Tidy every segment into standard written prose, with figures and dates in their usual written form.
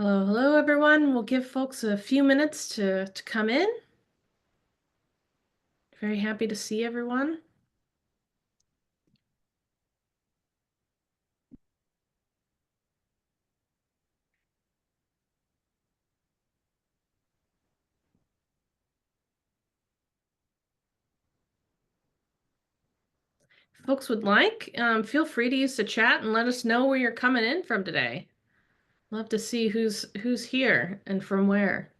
Hello, hello, everyone. We'll give folks a few minutes to come in. Very happy to see everyone. If folks would like, feel free to use the chat and let us know where you're coming in from today. Love to see who's here and from where.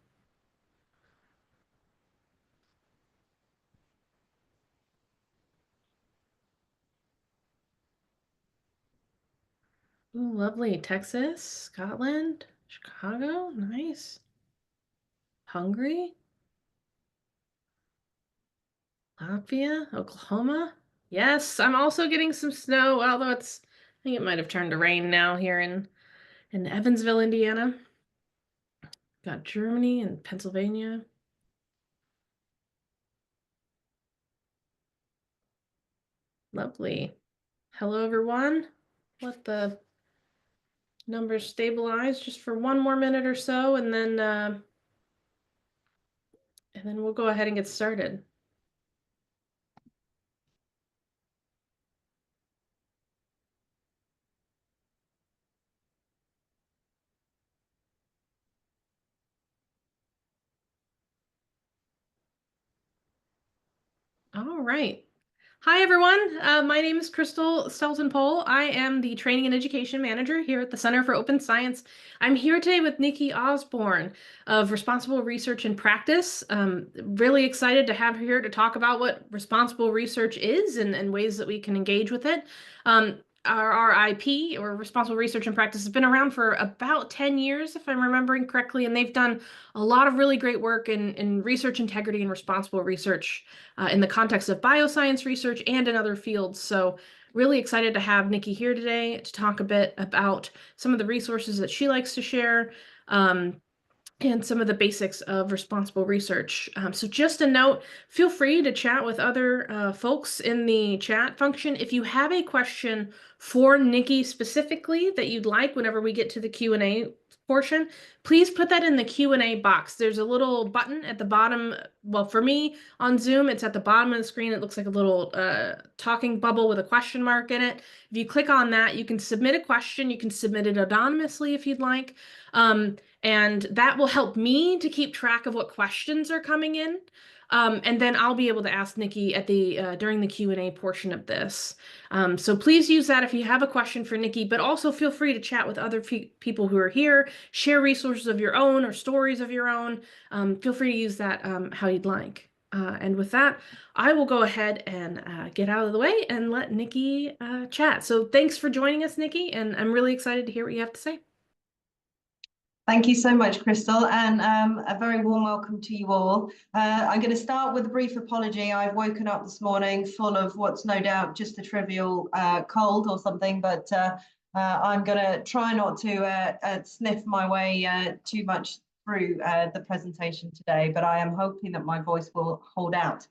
Ooh, lovely. Texas, Scotland, Chicago. Nice. Hungary, Latvia, Oklahoma. Yes, I'm also getting some snow, although I think it might have turned to rain now here in Evansville, Indiana. Got Germany and Pennsylvania. Lovely. Hello, everyone. Let the numbers stabilize just for one more minute or so, and then we'll go ahead and get started. All right. Hi, everyone. My name is Crystal Stelton-Pohl. I am the Training and Education Manager here at the Center for Open Science. I'm here today with Nikki Osborne of Responsible Research and Practice. Really excited to have her here to talk about what responsible research is and ways that we can engage with it. Our RIP, or Responsible Research and Practice, has been around for about 10 years, if I'm remembering correctly, and they've done a lot of really great work in research integrity and responsible research in the context of bioscience research and in other fields. So really excited to have Nikki here today to talk a bit about some of the resources that she likes to share. And some of the basics of responsible research. So just a note, feel free to chat with other folks in the chat function. If you have a question for Nikki specifically that you'd like whenever we get to the Q&A portion, please put that in the Q&A box. There's a little button at the bottom. Well, for me on Zoom, it's at the bottom of the screen. It looks like a little talking bubble with a question mark in it. If you click on that, you can submit a question. You can submit it anonymously if you'd like. And that will help me to keep track of what questions are coming in. And then I'll be able to ask Nikki at the during the Q&A portion of this. So please use that if you have a question for Nikki, but also feel free to chat with other people who are here, share resources of your own or stories of your own. Feel free to use that how you'd like. And with that, I will go ahead and get out of the way and let Nikki chat. So thanks for joining us, Nikki, and I'm really excited to hear what you have to say. Thank you so much, Crystal, and a very warm welcome to you all. I'm going to start with a brief apology. I've woken up this morning full of what's no doubt just a trivial cold or something, but I'm going to try not to sniff my way too much through the presentation today, but I am hoping that my voice will hold out.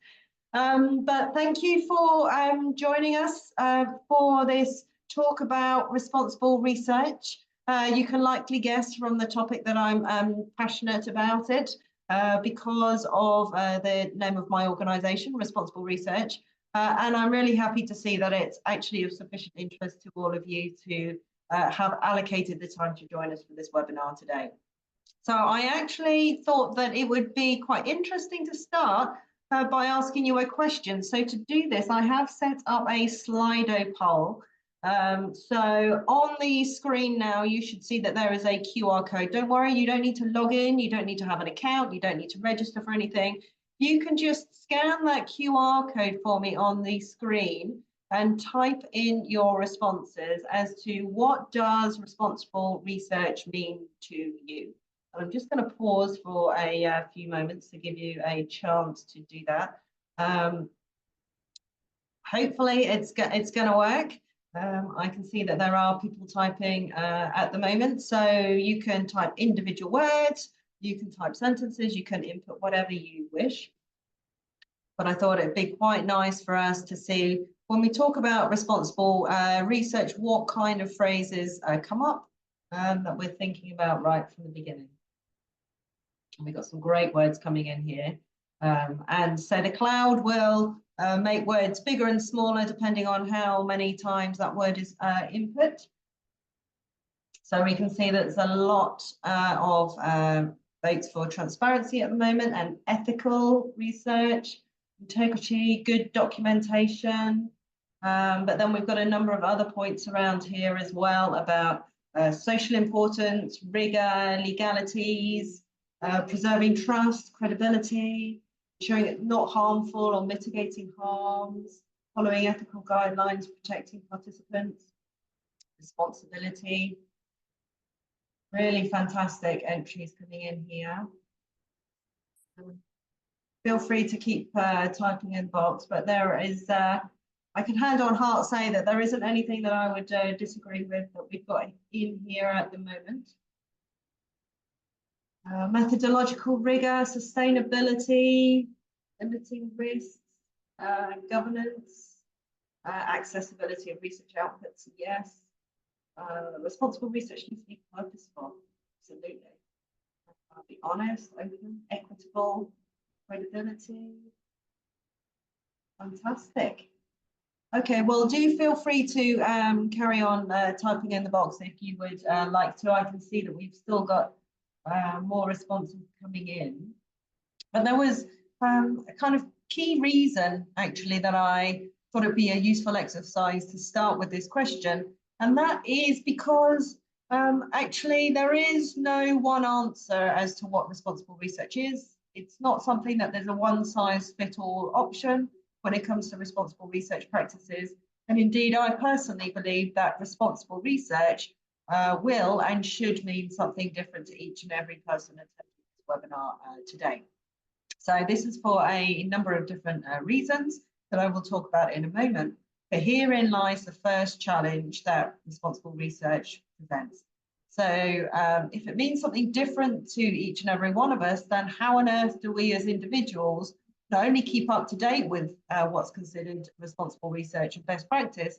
But thank you for joining us for this talk about responsible research. You can likely guess from the topic that I'm passionate about it because of the name of my organization, Responsible Research. And I'm really happy to see that it's actually of sufficient interest to all of you to have allocated the time to join us for this webinar today. So I actually thought that it would be quite interesting to start by asking you a question. So to do this, I have set up a Slido poll. So on the screen now, you should see that there is a QR code. Don't worry, you don't need to log in, you don't need to have an account, you don't need to register for anything. You can just scan that QR code for me on the screen and type in your responses as to what does responsible research mean to you. I'm just going to pause for a few moments to give you a chance to do that. Hopefully it's going to work. I can see that there are people typing at the moment, so you can type individual words, you can type sentences, you can input whatever you wish. But I thought it'd be quite nice for us to see when we talk about responsible research, what kind of phrases come up. that we're thinking about right from the beginning. And we've got some great words coming in here. And so the cloud will make words bigger and smaller depending on how many times that word is input. So we can see that there's a lot of votes for transparency at the moment and ethical research, integrity, good documentation. But then we've got a number of other points around here as well about social importance, rigor, legalities, preserving trust, credibility, ensuring it's not harmful or mitigating harms, following ethical guidelines, protecting participants, responsibility. Really fantastic entries coming in here. Feel free to keep typing in the box, but there is, I can hand on heart say that there isn't anything that I would disagree with that we've got in here at the moment. Methodological rigor, sustainability, limiting risks, governance, accessibility of research outputs, yes. Responsible research needs to be purposeful, absolutely. Be honest, open, equitable, credibility. Fantastic. Okay, well, do feel free to carry on typing in the box if you would like to. I can see that we've still got more responses coming in. But there was a kind of key reason, actually, that I thought it'd be a useful exercise to start with this question. And that is because actually there is no one answer as to what responsible research is. It's not something that there's a one-size-fits-all option when it comes to responsible research practices. And indeed, I personally believe that responsible research will and should mean something different to each and every person attending this webinar today. So this is for a number of different reasons that I will talk about in a moment. But herein lies the first challenge that responsible research presents. So if it means something different to each and every one of us, then how on earth do we as individuals not only keep up to date with what's considered responsible research and best practice,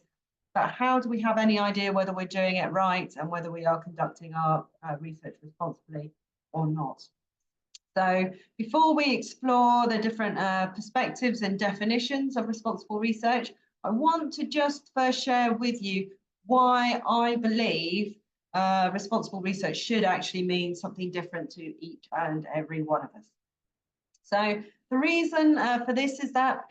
but how do we have any idea whether we're doing it right and whether we are conducting our research responsibly or not? So before we explore the different perspectives and definitions of responsible research, I want to just first share with you why I believe responsible research should actually mean something different to each and every one of us. So the reason for this is that,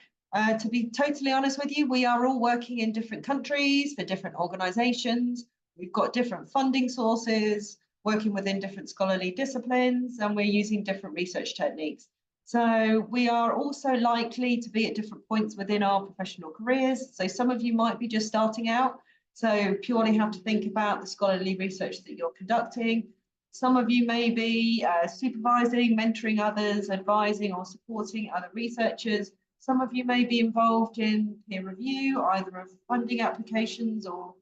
to be totally honest with you, we are all working in different countries for different organizations. We've got different funding sources, working within different scholarly disciplines, and we're using different research techniques. So we are also likely to be at different points within our professional careers. So some of you might be just starting out, so purely have to think about the scholarly research that you're conducting. Some of you may be supervising, mentoring others, advising or supporting other researchers. Some of you may be involved in peer review, either of funding applications or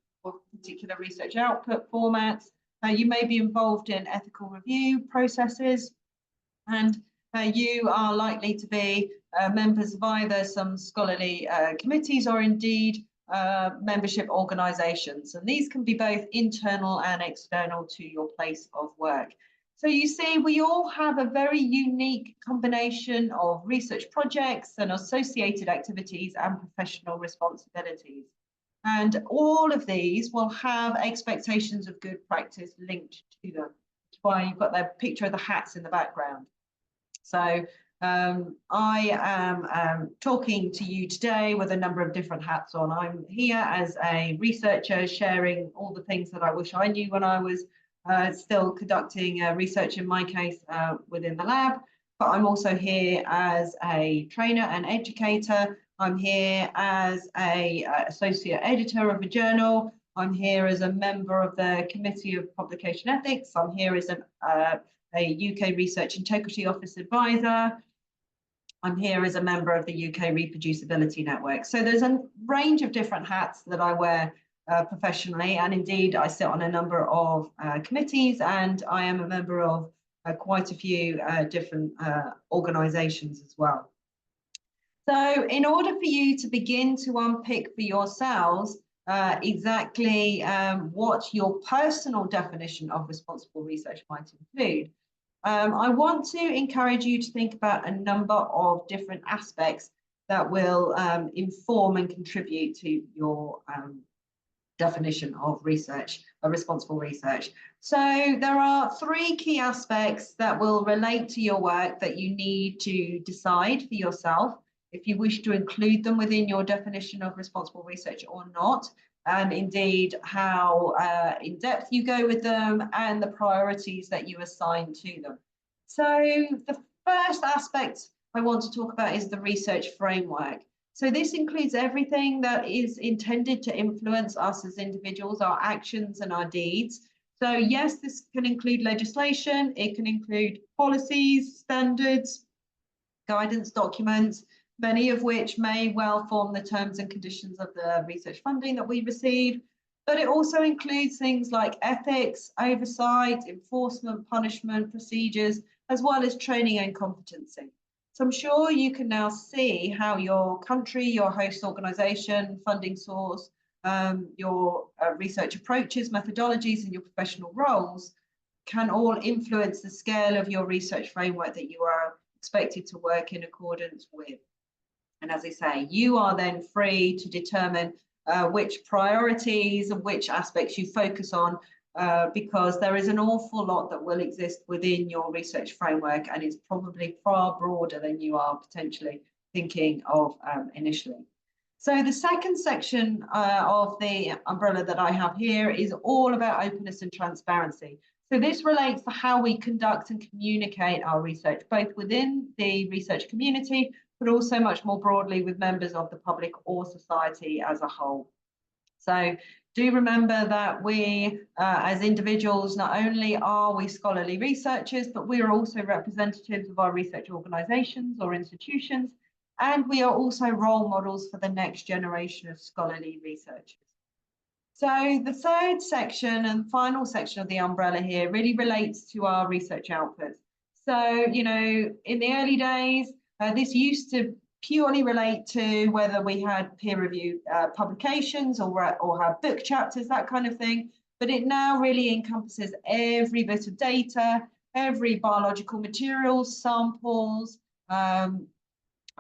particular research output formats. You may be involved in ethical review processes, and you are likely to be members of either some scholarly committees or indeed membership organisations. And these can be both internal and external to your place of work. So you see, we all have a very unique combination of research projects and associated activities and professional responsibilities. And all of these will have expectations of good practice linked to them. That's why you've got that picture of the hats in the background. So I am talking to you today with a number of different hats on. I'm here as a researcher sharing all the things that I wish I knew when I was still conducting research, in my case, within the lab. But I'm also here as a trainer and educator. I'm here as an associate editor of a journal. I'm here as a member of the Committee of Publication Ethics. I'm here as a UK Research Integrity Office advisor. I'm here as a member of the UK Reproducibility Network. So there's a range of different hats that I wear professionally, and indeed I sit on a number of committees, and I am a member of quite a few different organisations as well. So in order for you to begin to unpick for yourselves exactly what your personal definition of responsible research might include. I want to encourage you to think about a number of different aspects that will inform and contribute to your definition of research, responsible research. So there are three key aspects that will relate to your work that you need to decide for yourself if you wish to include them within your definition of responsible research or not, and indeed how in depth you go with them and the priorities that you assign to them. So the first aspect I want to talk about is the research framework. So this includes everything that is intended to influence us as individuals, our actions and our deeds. So yes, this can include legislation, it can include policies, standards, guidance documents, many of which may well form the terms and conditions of the research funding that we receive. But it also includes things like ethics, oversight, enforcement, punishment, procedures, as well as training and competency. So I'm sure you can now see how your country, your host organisation, funding source, your research approaches, methodologies, and your professional roles can all influence the scale of your research framework that you are expected to work in accordance with. And as I say, you are then free to determine which priorities and which aspects you focus on, because there is an awful lot that will exist within your research framework, and it's probably far broader than you are potentially thinking of initially. So the second section of the umbrella that I have here is all about openness and transparency. So this relates to how we conduct and communicate our research, both within the research community, but also much more broadly with members of the public or society as a whole. So do remember that we, as individuals, not only are we scholarly researchers, but we are also representatives of our research organisations or institutions, and we are also role models for the next generation of scholarly researchers. So the third section and final section of the umbrella here really relates to our research outputs. So, you know, in the early days, this used to purely relate to whether we had peer-reviewed publications or had book chapters, that kind of thing. But it now really encompasses every bit of data, every biological material, samples,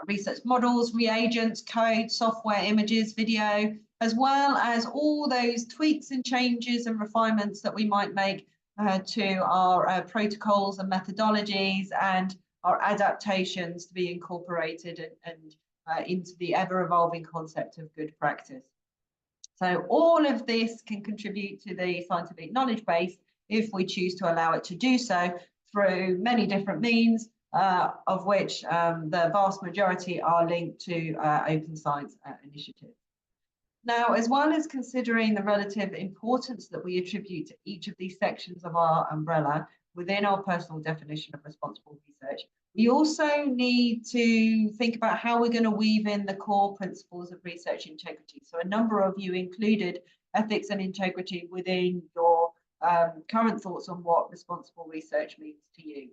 research models, reagents, code, software, images, video, as well as all those tweaks and changes and refinements that we might make to our protocols and methodologies, and our adaptations to be incorporated and into the ever-evolving concept of good practice. So all of this can contribute to the scientific knowledge base if we choose to allow it to do so through many different means, of which the vast majority are linked to open science initiatives. Now, as well as considering the relative importance that we attribute to each of these sections of our umbrella within our personal definition of responsible research, we also need to think about how we're going to weave in the core principles of research integrity. So a number of you included ethics and integrity within your current thoughts on what responsible research means to you.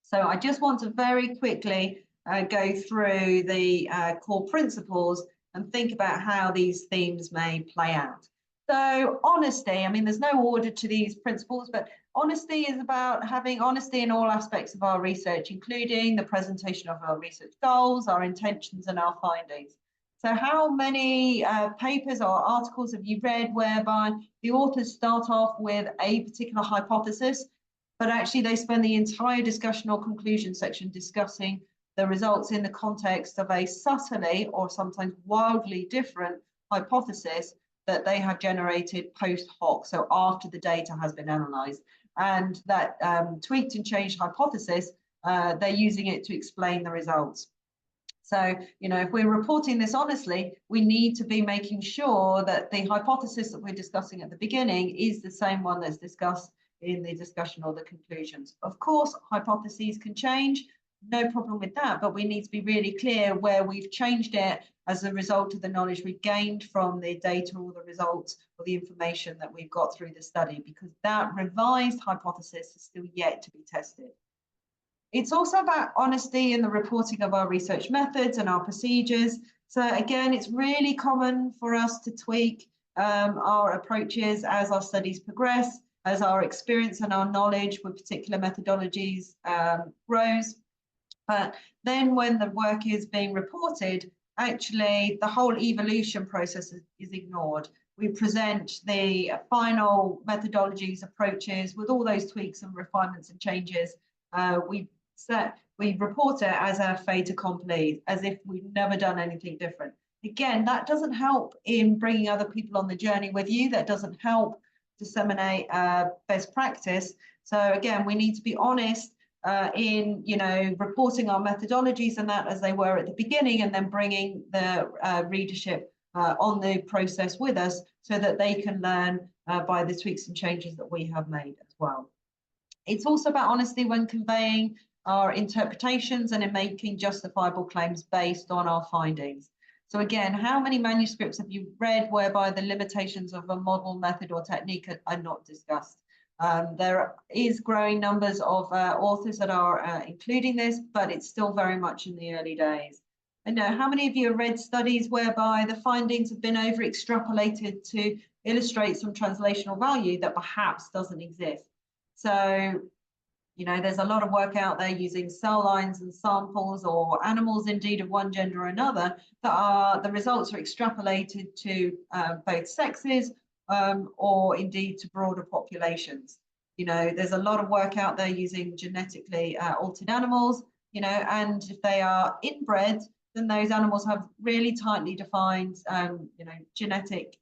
So I just want to very quickly go through the core principles and think about how these themes may play out. So honesty, I mean, there's no order to these principles, but honesty is about having honesty in all aspects of our research, including the presentation of our research goals, our intentions, and our findings. So how many papers or articles have you read whereby the authors start off with a particular hypothesis, but actually they spend the entire discussion or conclusion section discussing the results in the context of a subtly or sometimes wildly different hypothesis that they have generated post hoc, so after the data has been analysed, and that tweaked and changed hypothesis, they're using it to explain the results. So, you know, if we're reporting this honestly, we need to be making sure that the hypothesis that we're discussing at the beginning is the same one that's discussed in the discussion or the conclusions. Of course, hypotheses can change, no problem with that, but we need to be really clear where we've changed it as a result of the knowledge we've gained from the data or the results or the information that we've got through the study, because that revised hypothesis is still yet to be tested. It's also about honesty in the reporting of our research methods and our procedures. So again, it's really common for us to tweak our approaches as our studies progress, as our experience and our knowledge with particular methodologies grows. But then when the work is being reported, actually the whole evolution process is ignored. We present the final methodologies, approaches with all those tweaks and refinements and changes. We report it as a fait accompli, as if we've never done anything different. Again, that doesn't help in bringing other people on the journey with you. That doesn't help disseminate best practice. So again, we need to be honest in reporting our methodologies and that as they were at the beginning, and then bringing the readership on the process with us so that they can learn by the tweaks and changes that we have made as well. It's also about honesty when conveying our interpretations and in making justifiable claims based on our findings. So again, how many manuscripts have you read whereby the limitations of a model, method or technique are not discussed? There is growing numbers of authors that are including this, but it's still very much in the early days. And now, how many of you have read studies whereby the findings have been over extrapolated to illustrate some translational value that perhaps doesn't exist? So, there's a lot of work out there using cell lines and samples or animals indeed of one gender or another that the results are extrapolated to both sexes or indeed to broader populations. There's a lot of work out there using genetically altered animals, and if they are inbred, then those animals have really tightly defined, genetic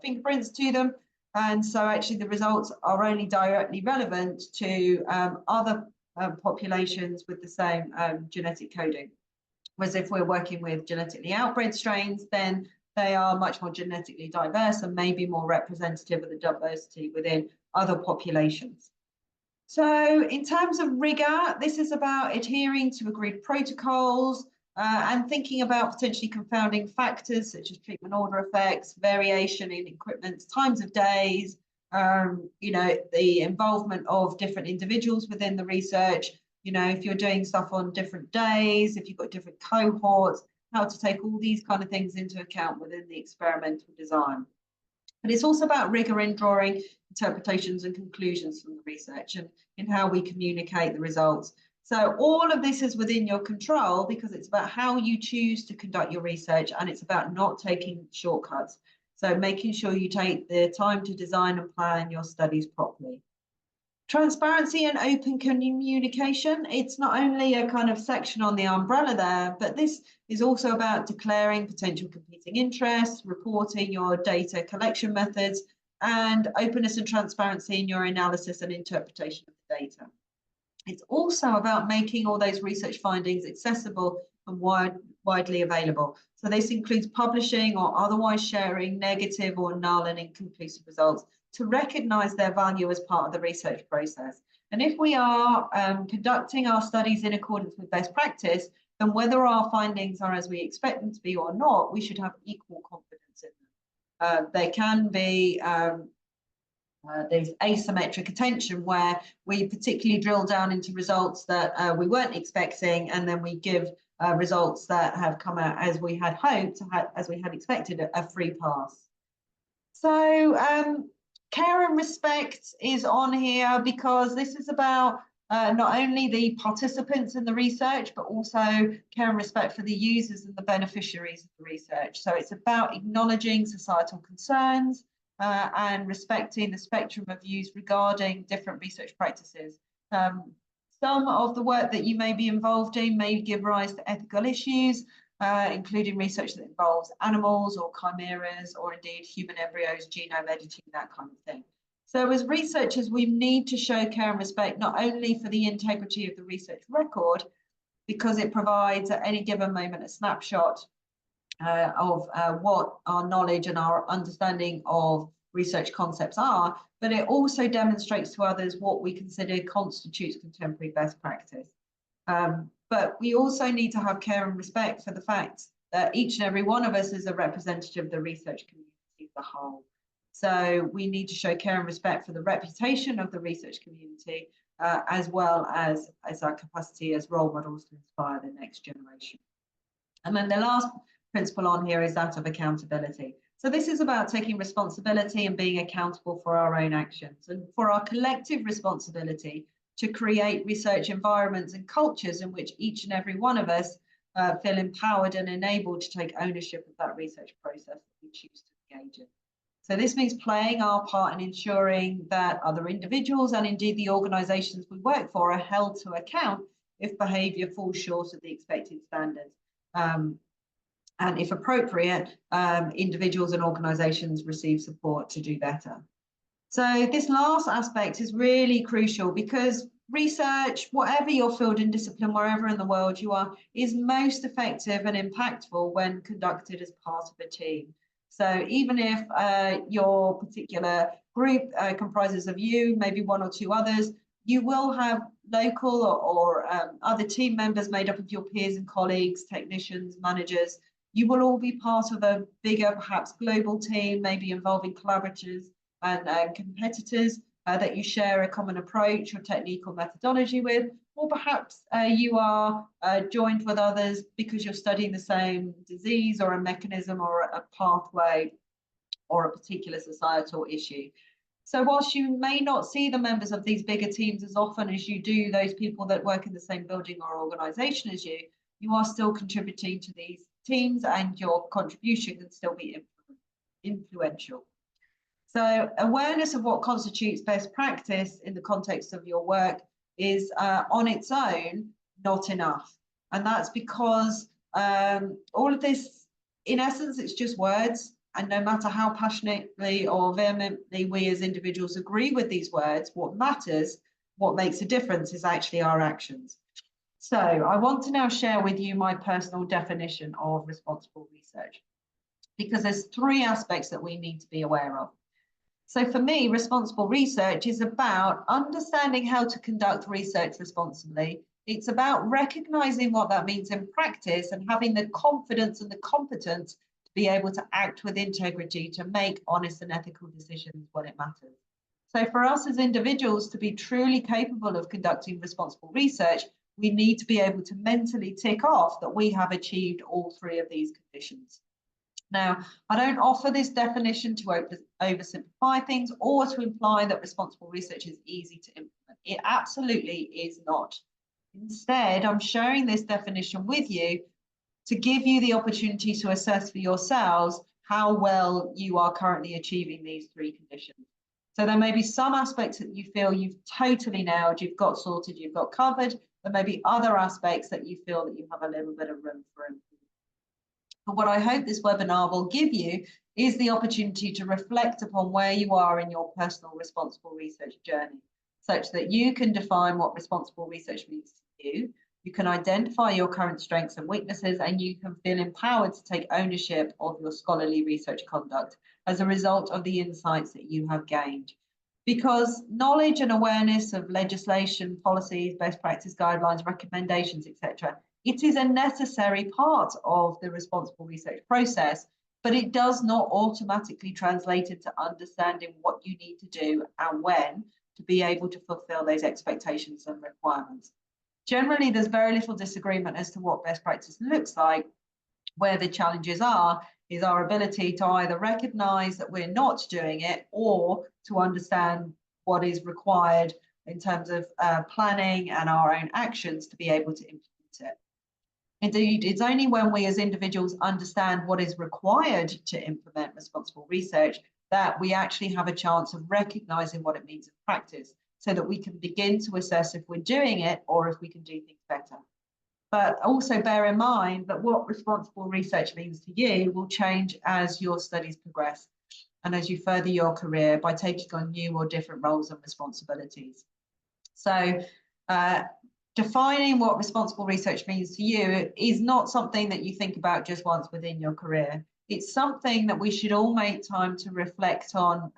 fingerprints to them. And so actually the results are only directly relevant to other populations with the same genetic coding. Whereas if we're working with genetically outbred strains, then they are much more genetically diverse and maybe more representative of the diversity within other populations. So in terms of rigor, this is about adhering to agreed protocols and thinking about potentially confounding factors such as treatment order effects, variation in equipment, times of days, the involvement of different individuals within the research. If you're doing stuff on different days, if you've got different cohorts, how to take all these kind of things into account within the experimental design. But it's also about rigor in drawing interpretations and conclusions from the research and in how we communicate the results. So all of this is within your control because it's about how you choose to conduct your research, and it's about not taking shortcuts. So making sure you take the time to design and plan your studies properly. Transparency and open communication. It's not only a kind of section on the umbrella there, but this is also about declaring potential competing interests, reporting your data collection methods, and openness and transparency in your analysis and interpretation of the data. It's also about making all those research findings accessible and widely available. So this includes publishing or otherwise sharing negative or null and inconclusive results to recognize their value as part of the research process. And if we are conducting our studies in accordance with best practice, then whether our findings are as we expect them to be or not, we should have equal confidence in them. There can be there's asymmetric attention where we particularly drill down into results that we weren't expecting, and then we give results that have come out as we had hoped, as we had expected, a free pass. So care and respect is on here because this is about not only the participants in the research, but also care and respect for the users and the beneficiaries of the research. So it's about acknowledging societal concerns and respecting the spectrum of views regarding different research practices. Some of the work that you may be involved in may give rise to ethical issues, including research that involves animals or chimeras or indeed human embryos, genome editing, that kind of thing. So as researchers, we need to show care and respect not only for the integrity of the research record, because it provides at any given moment a snapshot of what our knowledge and our understanding of research concepts are, but it also demonstrates to others what we consider constitutes contemporary best practice. But we also need to have care and respect for the fact that each and every one of us is a representative of the research community as a whole. So we need to show care and respect for the reputation of the research community, as well as our capacity as role models to inspire the next generation. And then the last principle on here is that of accountability. So this is about taking responsibility and being accountable for our own actions and for our collective responsibility to create research environments and cultures in which each and every one of us feel empowered and enabled to take ownership of that research process that we choose to engage in. So this means playing our part in ensuring that other individuals and indeed the organisations we work for are held to account if behaviour falls short of the expected standards. And if appropriate, individuals and organisations receive support to do better. So this last aspect is really crucial because research, whatever your field and discipline, wherever in the world you are, is most effective and impactful when conducted as part of a team. So even if your particular group comprises of you, maybe one or two others, you will have local or other team members made up of your peers and colleagues, technicians, managers. You will all be part of a bigger, perhaps global team, maybe involving collaborators and competitors that you share a common approach or technique or methodology with, or perhaps you are joined with others because you're studying the same disease or a mechanism or a pathway or a particular societal issue. So whilst you may not see the members of these bigger teams as often as you do those people that work in the same building or organisation as you, you are still contributing to these teams and your contribution can still be influential. So awareness of what constitutes best practice in the context of your work is on its own not enough. And that's because all of this, in essence, it's just words. And no matter how passionately or vehemently we as individuals agree with these words, what matters, what makes a difference is actually our actions. So I want to now share with you my personal definition of responsible research, because there's three aspects that we need to be aware of. So for me, responsible research is about understanding how to conduct research responsibly. It's about recognizing what that means in practice and having the confidence and the competence to be able to act with integrity to make honest and ethical decisions when it matters. So for us as individuals to be truly capable of conducting responsible research, we need to be able to mentally tick off that we have achieved all three of these conditions. Now, I don't offer this definition to oversimplify things or to imply that responsible research is easy to implement. It absolutely is not. Instead, I'm sharing this definition with you to give you the opportunity to assess for yourselves how well you are currently achieving these three conditions. So there may be some aspects that you feel you've totally nailed, you've got sorted, you've got covered. There may be other aspects that you feel that you have a little bit of room for improvement. But what I hope this webinar will give you is the opportunity to reflect upon where you are in your personal responsible research journey, such that you can define what responsible research means to you, you can identify your current strengths and weaknesses, and you can feel empowered to take ownership of your scholarly research conduct as a result of the insights that you have gained. Because knowledge and awareness of legislation, policies, best practice guidelines, recommendations, etc., it is a necessary part of the responsible research process, but it does not automatically translate into understanding what you need to do and when to be able to fulfill those expectations and requirements. Generally, there's very little disagreement as to what best practice looks like. Where the challenges are is our ability to either recognize that we're not doing it or to understand what is required in terms of planning and our own actions to be able to implement it. Indeed, it's only when we as individuals understand what is required to implement responsible research that we actually have a chance of recognizing what it means in practice, so that we can begin to assess if we're doing it or if we can do things better. But also bear in mind that what responsible research means to you will change as your studies progress and as you further your career by taking on new or different roles and responsibilities. So defining what responsible research means to you is not something that you think about just once within your career. It's something that we should all make time to reflect on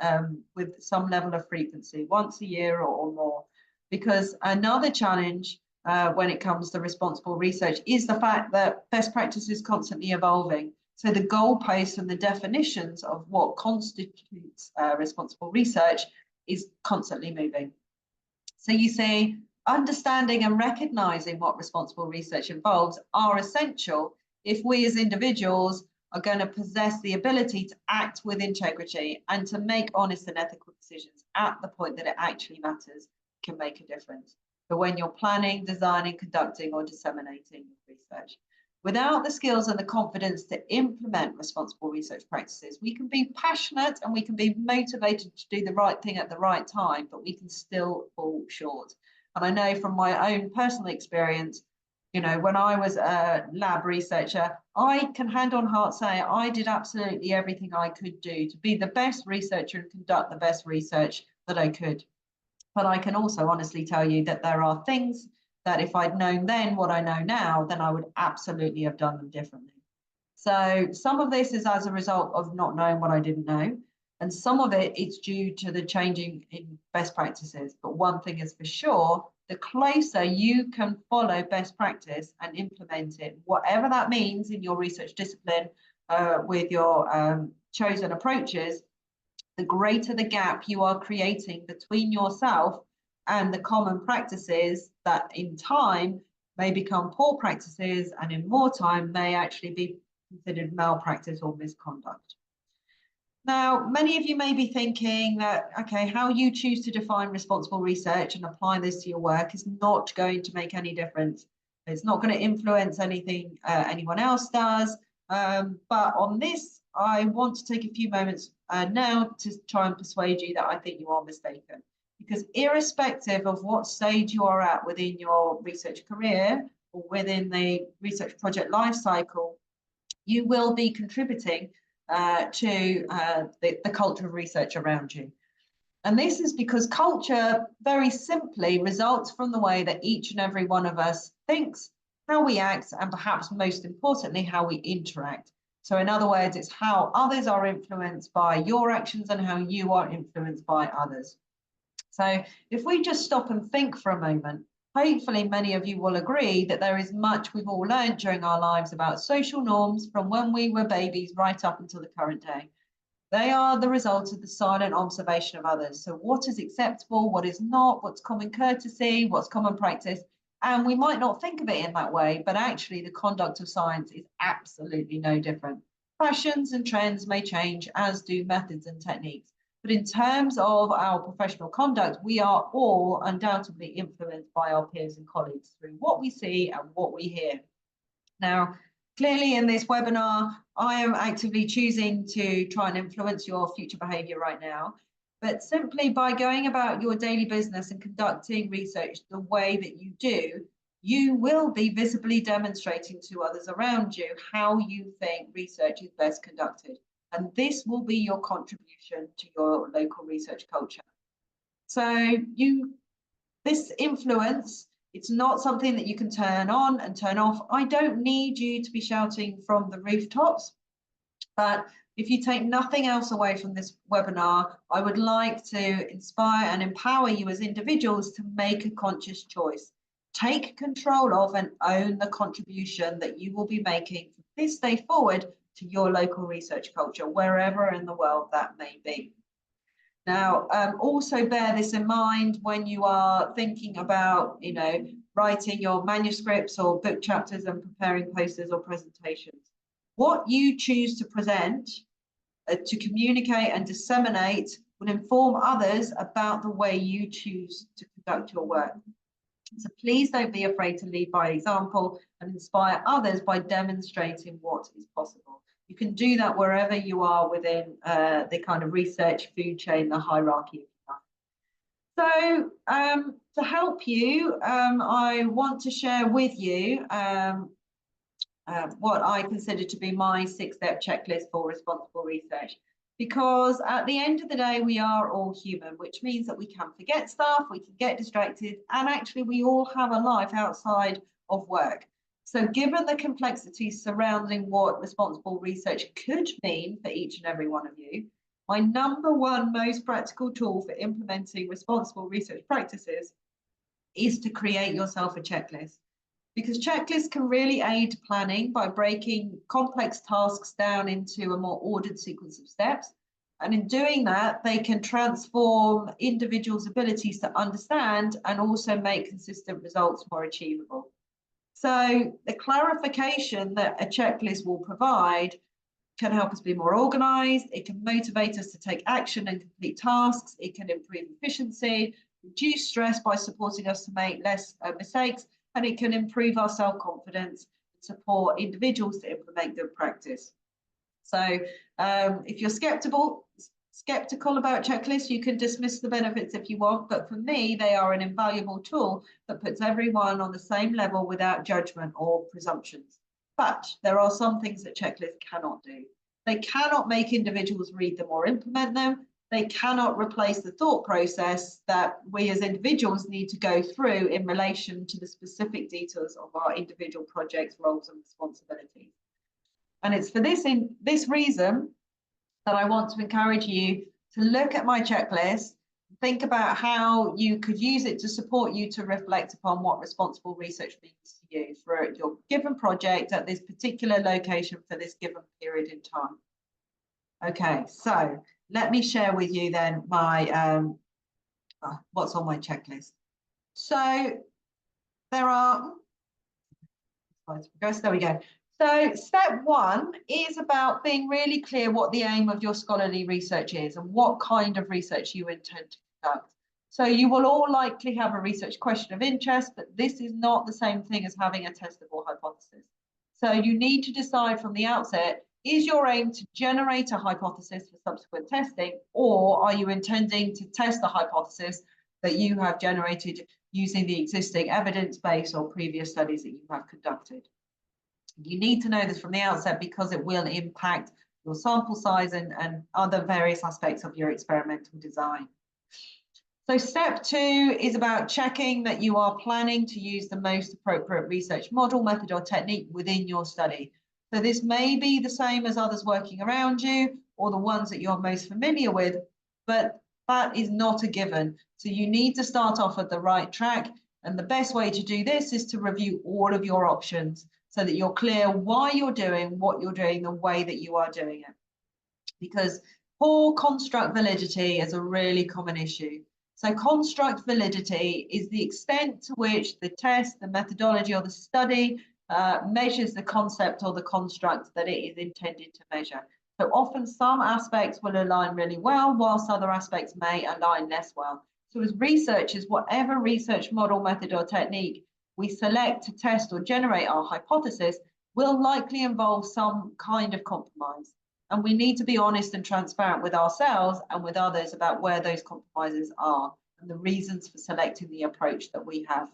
with some level of frequency, once a year or more. Because another challenge when it comes to responsible research is the fact that best practice is constantly evolving. So the goalposts and the definitions of what constitutes responsible research is constantly moving. So you see, understanding and recognizing what responsible research involves are essential if we as individuals are going to possess the ability to act with integrity and to make honest and ethical decisions at the point that it actually matters, can make a difference. But when you're planning, designing, conducting, or disseminating research, without the skills and the confidence to implement responsible research practices, we can be passionate and we can be motivated to do the right thing at the right time, but we can still fall short. And I know from my own personal experience, you know, when I was a lab researcher, I can hand on heart say I did absolutely everything I could do to be the best researcher and conduct the best research that I could. But I can also honestly tell you that there are things that if I'd known then what I know now, then I would absolutely have done them differently. So some of this is as a result of not knowing what I didn't know. And some of it is due to the changing in best practices. But one thing is for sure, the closer you can follow best practice and implement it, whatever that means in your research discipline with your chosen approaches, the greater the gap you are creating between yourself and the common practices that in time may become poor practices and in more time may actually be considered malpractice or misconduct. Now, many of you may be thinking that, okay, how you choose to define responsible research and apply this to your work is not going to make any difference. It's not going to influence anything anyone else does. But on this, I want to take a few moments now to try and persuade you that I think you are mistaken. Because irrespective of what stage you are at within your research career or within the research project life cycle, you will be contributing to the culture of research around you. And this is because culture very simply results from the way that each and every one of us thinks, how we act, and perhaps most importantly, how we interact. So in other words, it's how others are influenced by your actions and how you are influenced by others. So if we just stop and think for a moment, hopefully many of you will agree that there is much we've all learned during our lives about social norms from when we were babies right up until the current day. They are the result of the silent observation of others. So what is acceptable, what is not, what's common courtesy, what's common practice. And we might not think of it in that way, but actually the conduct of science is absolutely no different. Fashions and trends may change, as do methods and techniques. But in terms of our professional conduct, we are all undoubtedly influenced by our peers and colleagues through what we see and what we hear. Now, clearly in this webinar, I am actively choosing to try and influence your future behaviour right now. But simply by going about your daily business and conducting research the way that you do, you will be visibly demonstrating to others around you how you think research is best conducted. And this will be your contribution to your local research culture. So this influence, it's not something that you can turn on and turn off. I don't need you to be shouting from the rooftops, but if you take nothing else away from this webinar, I would like to inspire and empower you as individuals to make a conscious choice. Take control of and own the contribution that you will be making from this day forward to your local research culture, wherever in the world that may be. Now, also bear this in mind when you are thinking about, you know, writing your manuscripts or book chapters and preparing posters or presentations. What you choose to present, to communicate and disseminate will inform others about the way you choose to conduct your work. So please don't be afraid to lead by example and inspire others by demonstrating what is possible. You can do that wherever you are within the kind of research food chain, the hierarchy. So to help you, I want to share with you what I consider to be my 6-step checklist for responsible research. Because at the end of the day, we are all human, which means that we can forget stuff, we can get distracted, and actually we all have a life outside of work. So given the complexities surrounding what responsible research could mean for each and every one of you, my #1 most practical tool for implementing responsible research practices is to create yourself a checklist. Because checklists can really aid planning by breaking complex tasks down into a more ordered sequence of steps. And in doing that, they can transform individuals' abilities to understand and also make consistent results more achievable. So the clarification that a checklist will provide can help us be more organized. It can motivate us to take action and complete tasks. It can improve efficiency, reduce stress by supporting us to make less mistakes, and it can improve our self-confidence, support individuals to implement good practice. So if you're skeptical about checklists, you can dismiss the benefits if you want, but for me, they are an invaluable tool that puts everyone on the same level without judgment or presumptions. But there are some things that checklists cannot do. They cannot make individuals read them or implement them. They cannot replace the thought process that we as individuals need to go through in relation to the specific details of our individual projects, roles, and responsibilities. And it's for this reason that I want to encourage you to look at my checklist, think about how you could use it to support you to reflect upon what responsible research means to you for your given project at this particular location for this given period in time. Okay, so let me share with you then my what's on my checklist. So there are, there we go. So step one is about being really clear what the aim of your scholarly research is and what kind of research you intend to conduct. So you will all likely have a research question of interest, but this is not the same thing as having a testable hypothesis. So you need to decide from the outset, is your aim to generate a hypothesis for subsequent testing, or are you intending to test the hypothesis that you have generated using the existing evidence base or previous studies that you have conducted? You need to know this from the outset because it will impact your sample size and other various aspects of your experimental design. So step two is about checking that you are planning to use the most appropriate research model, method, or technique within your study. So this may be the same as others working around you or the ones that you're most familiar with, but that is not a given. So you need to start off at the right track. And the best way to do this is to review all of your options so that you're clear why you're doing what you're doing the way that you are doing it. Because poor construct validity is a really common issue. So construct validity is the extent to which the test, the methodology, or the study measures the concept or the construct that it is intended to measure. So often some aspects will align really well, whilst other aspects may align less well. So as researchers, whatever research model, method, or technique we select to test or generate our hypothesis will likely involve some kind of compromise. And we need to be honest and transparent with ourselves and with others about where those compromises are and the reasons for selecting the approach that we have.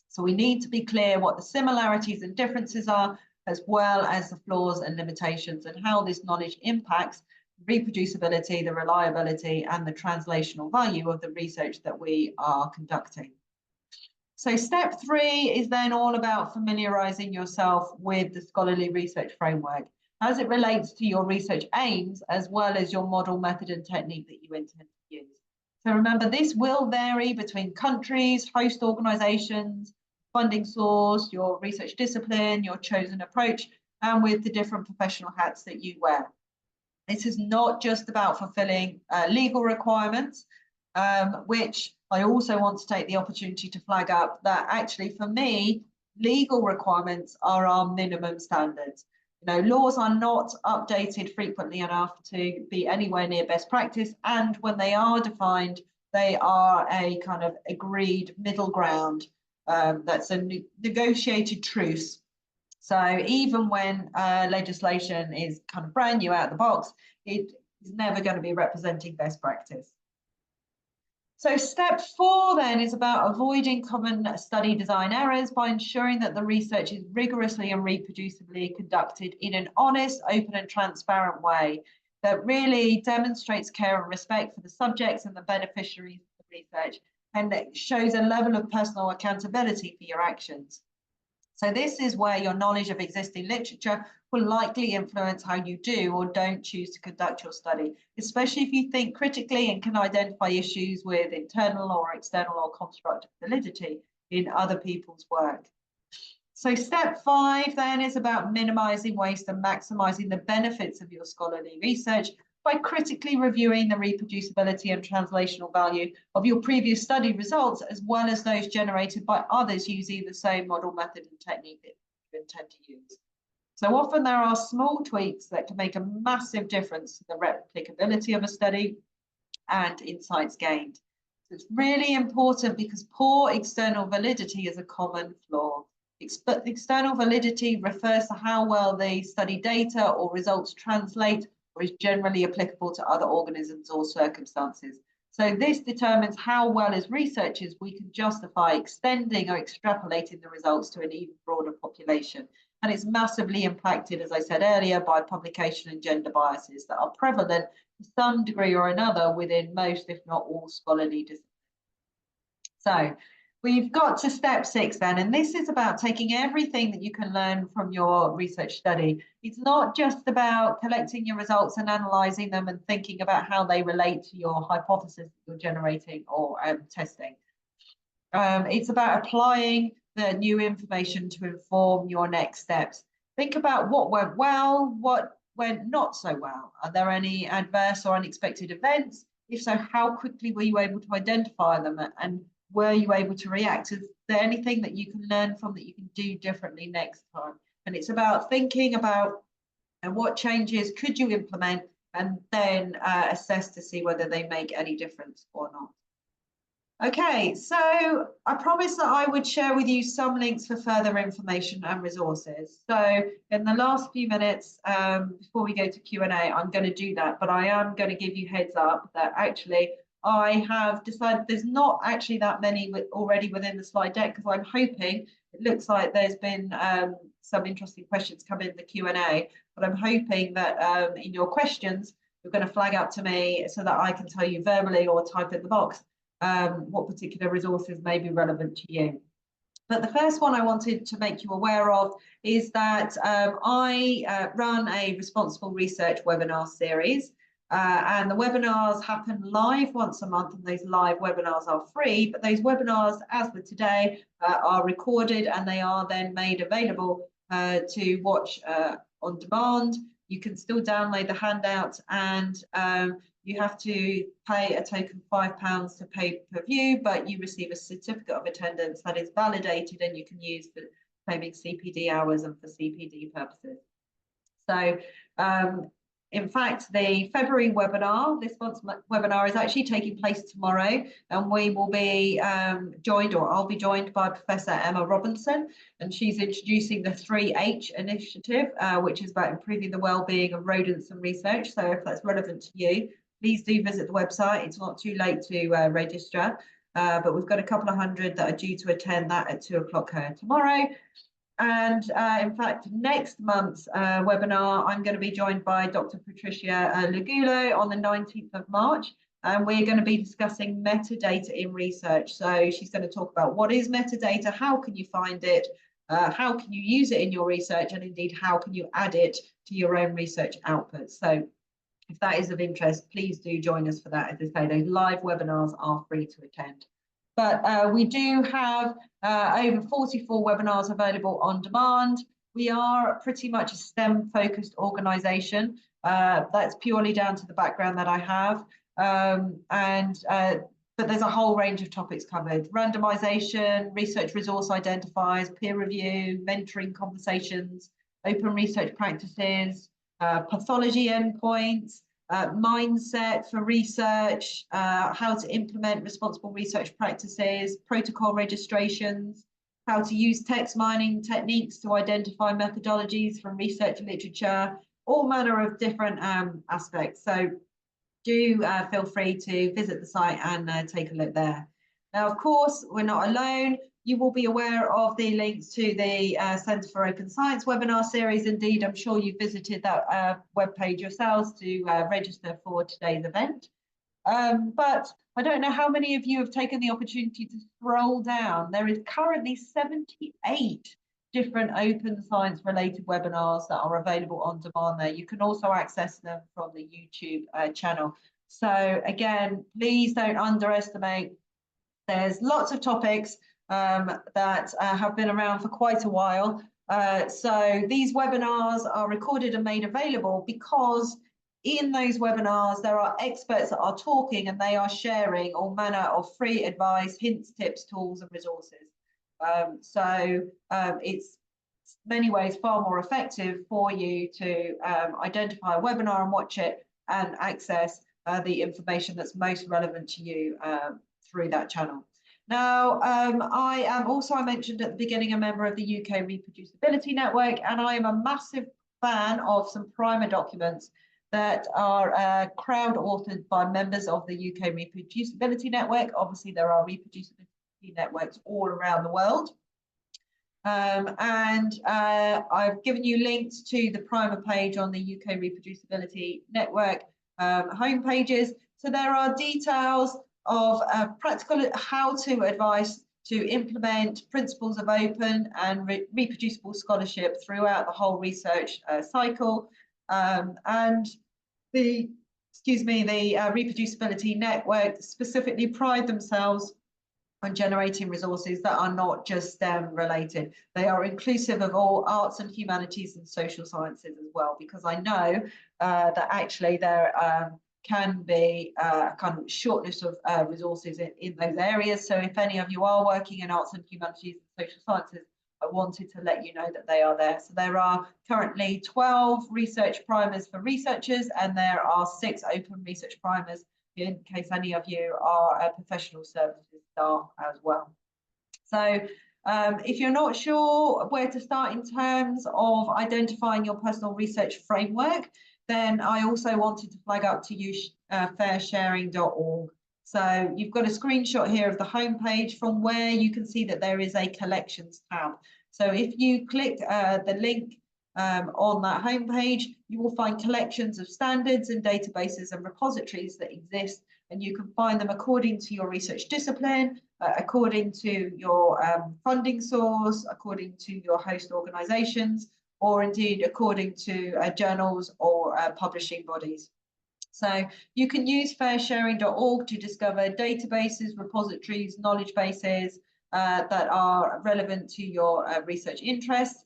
So we need to be clear what the similarities and differences are, as well as the flaws and limitations, and how this knowledge impacts reproducibility, the reliability, and the translational value of the research that we are conducting. So step three is then all about familiarizing yourself with the scholarly research framework as it relates to your research aims, as well as your model, method, and technique that you intend to use. So remember, this will vary between countries, host organizations, funding source, your research discipline, your chosen approach, and with the different professional hats that you wear. This is not just about fulfilling legal requirements, which I also want to take the opportunity to flag up that actually for me, legal requirements are our minimum standards. You know, laws are not updated frequently enough to be anywhere near best practice, and when they are defined, they are a kind of agreed middle ground that's a negotiated truce. So even when legislation is kind of brand new out of the box, it is never going to be representing best practice. So step four then is about avoiding common study design errors by ensuring that the research is rigorously and reproducibly conducted in an honest, open and transparent way that really demonstrates care and respect for the subjects and the beneficiaries of the research, and that shows a level of personal accountability for your actions. So this is where your knowledge of existing literature will likely influence how you do or don't choose to conduct your study, especially if you think critically and can identify issues with internal or external or constructive validity in other people's work. So step five then is about minimizing waste and maximizing the benefits of your scholarly research by critically reviewing the reproducibility and translational value of your previous study results, as well as those generated by others using the same model, method, and technique that you intend to use. So often there are small tweaks that can make a massive difference to the replicability of a study and insights gained. So it's really important because poor external validity is a common flaw. External validity refers to how well the study data or results translate or is generally applicable to other organisms or circumstances. So this determines how well as researchers we can justify extending or extrapolating the results to an even broader population. And it's massively impacted, as I said earlier, by publication and gender biases that are prevalent to some degree or another within most, if not all, scholarly disciplines. So we've got to step 6 then, and this is about taking everything that you can learn from your research study. It's not just about collecting your results and analysing them and thinking about how they relate to your hypothesis that you're generating or testing. It's about applying the new information to inform your next steps. Think about what went well, what went not so well. Are there any adverse or unexpected events? If so, how quickly were you able to identify them, and were you able to react? Is there anything that you can learn from that you can do differently next time? And it's about thinking about what changes could you implement and then assess to see whether they make any difference or not. Okay, so I promised that I would share with you some links for further information and resources. So in the last few minutes, before we go to Q&A, I'm going to do that, but I am going to give you heads up that actually I have decided there's not actually that many already within the slide deck, because I'm hoping, it looks like there's been some interesting questions come in the Q&A, but I'm hoping that in your questions, you're going to flag up to me so that I can tell you verbally or type in the box what particular resources may be relevant to you. But the first one I wanted to make you aware of is that I run a responsible research webinar series, and the webinars happen live once a month, and those live webinars are free, but those webinars, as with today, are recorded and they are then made available to watch on demand. You can still download the handout, and you have to pay a token of £5 to pay per view, but you receive a certificate of attendance that is validated and you can use for claiming CPD hours and for CPD purposes. So in fact, the February webinar, this month's webinar, is actually taking place tomorrow, and we will be joined, or I'll be joined by Professor Emma Robinson, and she's introducing the 3H initiative, which is about improving the well-being of rodents and research. So if that's relevant to you, please do visit the website. It's not too late to register, but we've got a couple of hundred that are due to attend that at 2 o'clock tomorrow. And in fact, next month's webinar, I'm going to be joined by Dr. Patricia Lugulo on the 19th of March, and we're going to be discussing metadata in research. So she's going to talk about what is metadata, how can you find it, how can you use it in your research, and indeed, how can you add it to your own research output. So if that is of interest, please do join us for that. As I say, those live webinars are free to attend. But we do have over 44 webinars available on demand. We are pretty much a STEM-focused organisation. That's purely down to the background that I have. But there's a whole range of topics covered: randomisation, research resource identifiers, peer review, mentoring conversations, open research practices, pathology endpoints, mindset for research, how to implement responsible research practices, protocol registrations, how to use text mining techniques to identify methodologies from research literature, all manner of different aspects. So do feel free to visit the site and take a look there. Now, of course, we're not alone. You will be aware of the links to the Centre for Open Science webinar series. Indeed, I'm sure you visited that webpage yourselves to register for today's event. But I don't know how many of you have taken the opportunity to scroll down. There is currently 78 different open science related webinars that are available on demand there. You can also access them from the YouTube channel. So again, please don't underestimate. There's lots of topics that have been around for quite a while. So these webinars are recorded and made available because in those webinars, there are experts that are talking and they are sharing all manner of free advice, hints, tips, tools, and resources. It's many ways far more effective for you to identify a webinar and watch it and access the information that's most relevant to you through that channel. Now, I am also, I mentioned at the beginning, a member of the UK Reproducibility Network, and I am a massive fan of some primer documents that are crowd-authored by members of the UK Reproducibility Network. Obviously, there are reproducibility networks all around the world. I've given you links to the primer page on the UK Reproducibility Network homepages. So there are details of practical how-to advice to implement principles of open and reproducible scholarship throughout the whole research cycle. And the Reproducibility Network specifically pride themselves on generating resources that are not just STEM related. They are inclusive of all arts and humanities and social sciences as well, because I know that actually there can be a kind of shortness of resources in those areas. So if any of you are working in arts and humanities and social sciences, I wanted to let you know that they are there. So there are currently 12 research primers for researchers, and there are 6 open research primers in case any of you are professional services staff as well. So if you're not sure where to start in terms of identifying your personal research framework, then I also wanted to flag up to you fairsharing.org. So you've got a screenshot here of the homepage from where you can see that there is a collections tab. So if you click the link on that homepage, you will find collections of standards and databases and repositories that exist, and you can find them according to your research discipline, according to your funding source, according to your host organizations, or indeed according to journals or publishing bodies. So you can use fairsharing.org to discover databases, repositories, knowledge bases that are relevant to your research interests.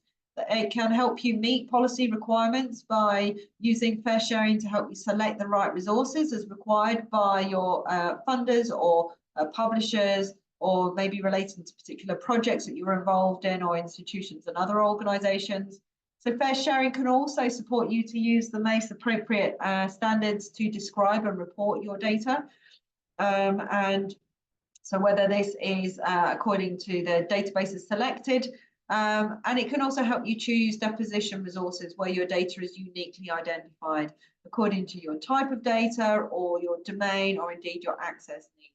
It can help you meet policy requirements by using fair sharing to help you select the right resources as required by your funders or publishers, or maybe relating to particular projects that you're involved in, or institutions and other organizations. So fair sharing can also support you to use the most appropriate standards to describe and report your data. And so whether this is according to the databases selected, and it can also help you choose deposition resources where your data is uniquely identified according to your type of data or your domain, or indeed your access needs.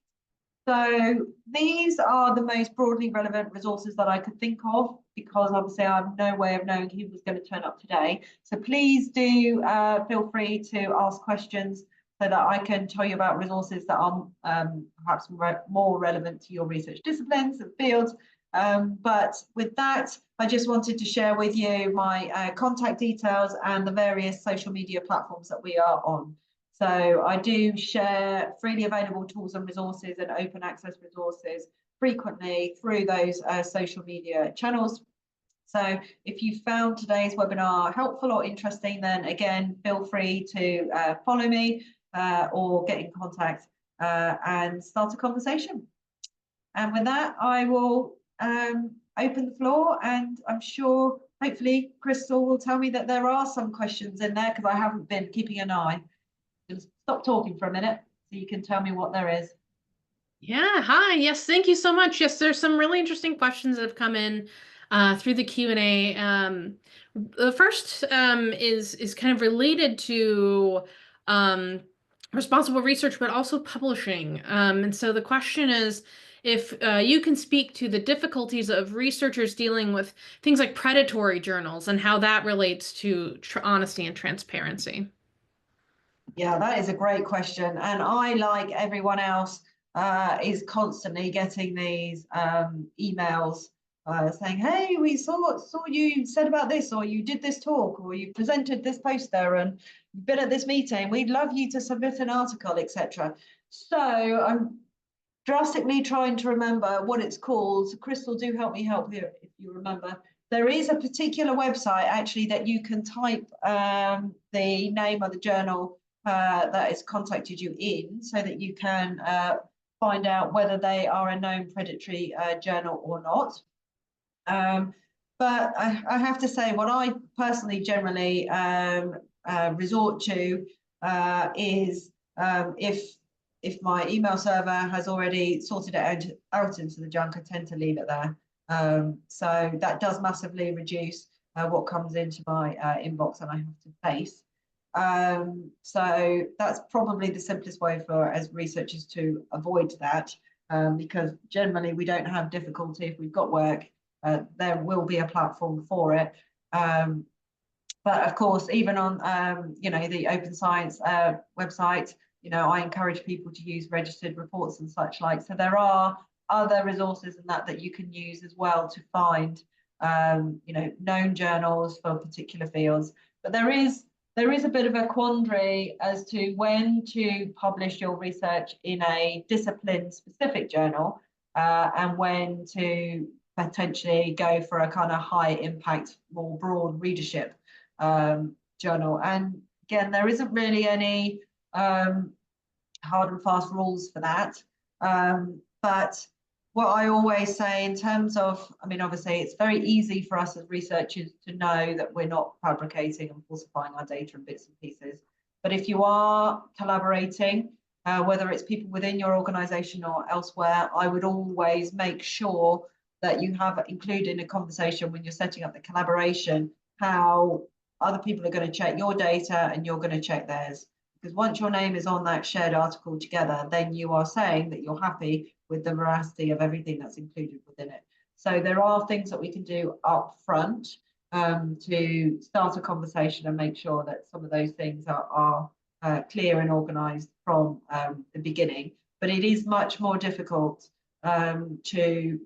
So these are the most broadly relevant resources that I could think of, because obviously I have no way of knowing who was going to turn up today. So please do feel free to ask questions so that I can tell you about resources that are perhaps more relevant to your research disciplines and fields. But with that, I just wanted to share with you my contact details and the various social media platforms that we are on. So I do share freely available tools and resources and open access resources frequently through those social media channels. So if you found today's webinar helpful or interesting, then again, feel free to follow me or get in contact and start a conversation. And with that, I will open the floor, and I'm sure hopefully Crystal will tell me that there are some questions in there, because I haven't been keeping an eye. Just stop talking for a minute so you can tell me what there is. Yeah, hi. Yes, thank you so much. Yes, there's some really interesting questions that have come in through the Q&A. The first is kind of related to responsible research, but also publishing. And so the question is, if you can speak to the difficulties of researchers dealing with things like predatory journals and how that relates to honesty and transparency. Yeah, that is a great question. And I, like everyone else, is constantly getting these emails saying, hey, we saw you said about this, or you did this talk, or you presented this poster, and you've been at this meeting. We'd love you to submit an article, etc. So I'm drastically trying to remember what it's called. So Crystal, do help me help here if you remember. There is a particular website actually that you can type the name of the journal that has contacted you in, so that you can find out whether they are a known predatory journal or not. But I have to say, what I personally generally resort to is if my email server has already sorted it out into the junk, I tend to leave it there. So that does massively reduce what comes into my inbox and I have to face. So that's probably the simplest way for as researchers to avoid that, because generally we don't have difficulty if we've got work. There will be a platform for it. But of course, even on the Open Science website, I encourage people to use registered reports and such like. So there are other resources and that you can use as well to find known journals for particular fields. But there is a bit of a quandary as to when to publish your research in a discipline specific journal and when to potentially go for a kind of high impact, more broad readership journal. And again, there isn't really any hard and fast rules for that. But what I always say in terms of, I mean, obviously it's very easy for us as researchers to know that we're not fabricating and falsifying our data in bits and pieces. But if you are collaborating, whether it's people within your organization or elsewhere, I would always make sure that you have included in a conversation when you're setting up the collaboration, how other people are going to check your data and you're going to check theirs. Because once your name is on that shared article together, then you are saying that you're happy with the veracity of everything that's included within it. So there are things that we can do up front to start a conversation and make sure that some of those things are clear and organized from the beginning. But it is much more difficult to,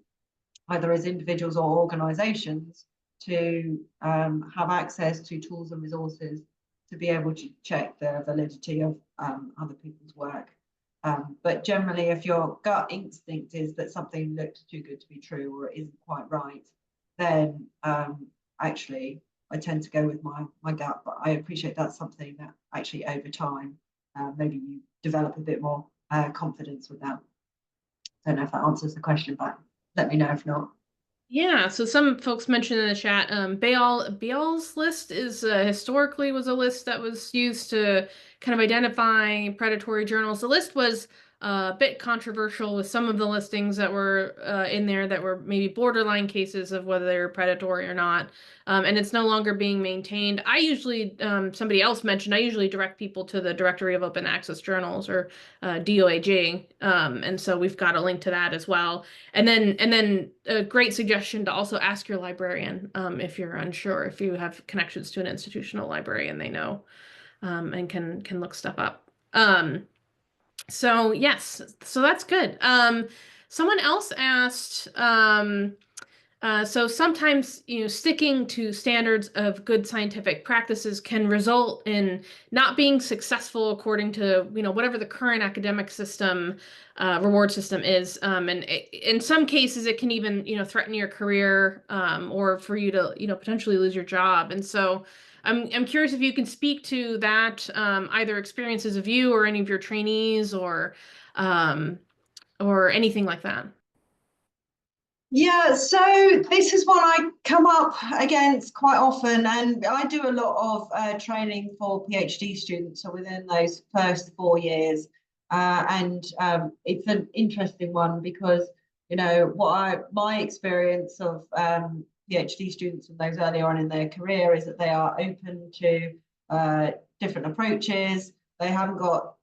either as individuals or organizations, to have access to tools and resources to be able to check the validity of other people's work. But generally, if your gut instinct is that something looks too good to be true or it isn't quite right, then actually I tend to go with my gut. But I appreciate that's something that actually over time, maybe you develop a bit more confidence with that. I don't know if that answers the question, but let me know if not. Yeah, so some folks mentioned in the chat, Bayal's list is historically was a list that was used to kind of identify predatory journals. The list was a bit controversial with some of the listings that were in there that were maybe borderline cases of whether they're predatory or not. And it's no longer being maintained. I usually, somebody else mentioned, I usually direct people to the Directory of Open Access Journals, or DOAJ. And so we've got a link to that as well. And then a great suggestion to also ask your librarian if you're unsure, if you have connections to an institutional librarian they know and can look stuff up. So yes, so that's good. Someone else asked, so sometimes, sticking to standards of good scientific practices can result in not being successful according to, whatever the current academic system, reward system is. And in some cases, it can even, threaten your career, or for you to, potentially lose your job. And so I'm curious if you can speak to that, either experiences of you or any of your trainees, or anything like that. Yeah, so this is what I come up against quite often, and I do a lot of training for PhD students, so within those first 4 years. And it's an interesting one because, my experience of PhD students and those early on in their career is that they are open to different approaches. They haven't got